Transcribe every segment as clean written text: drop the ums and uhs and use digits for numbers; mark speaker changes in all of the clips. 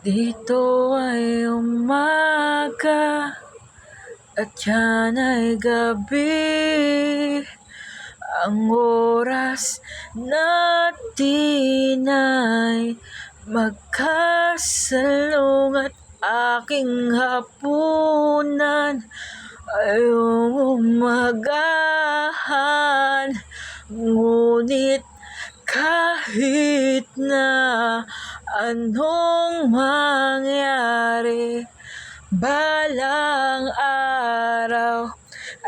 Speaker 1: Dito ay umaga at yan ay gabi. Ang oras natin ay magkasalungat. Aking hapunan ay umagahan. Ngunit kahit na anong mangyari, balang araw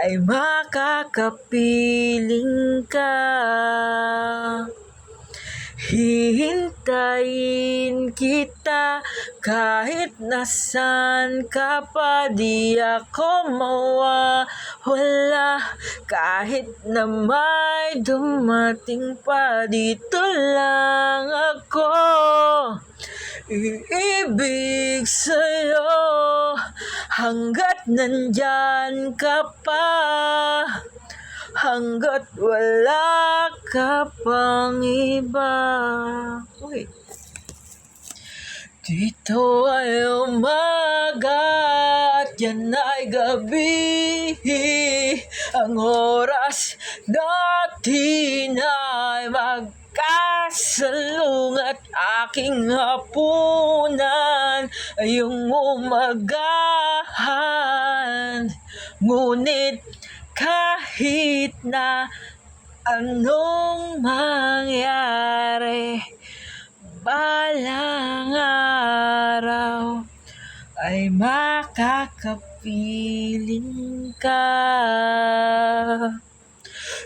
Speaker 1: ay makakapiling ka. Hihintayin kita kahit nasan ka pa, di ako mawawala. Kahit na may dumating pa, dito lang ako. Iibig sa'yo hanggat nandyan ka pa, hanggat wala ka pang iba. Uy. Dito ay umaga at yan ay gabi. Ang oras natin ay magkasalungat. Aking hapunan ay umagahan. Ngunit kahit na anong mangyari, balang araw ay makakapiling ka.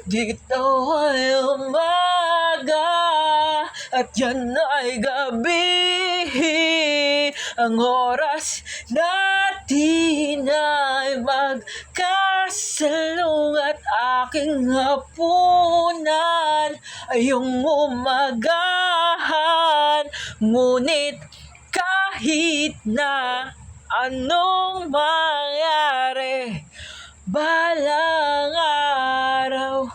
Speaker 1: Dito ay umaga at yan ay gabi. Ang oras natin ay magkasalungat. Aking hapunan ay umagahan. Ngunit kahit na anong mangyari, balang araw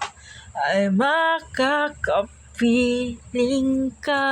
Speaker 1: ay makakapiling ka.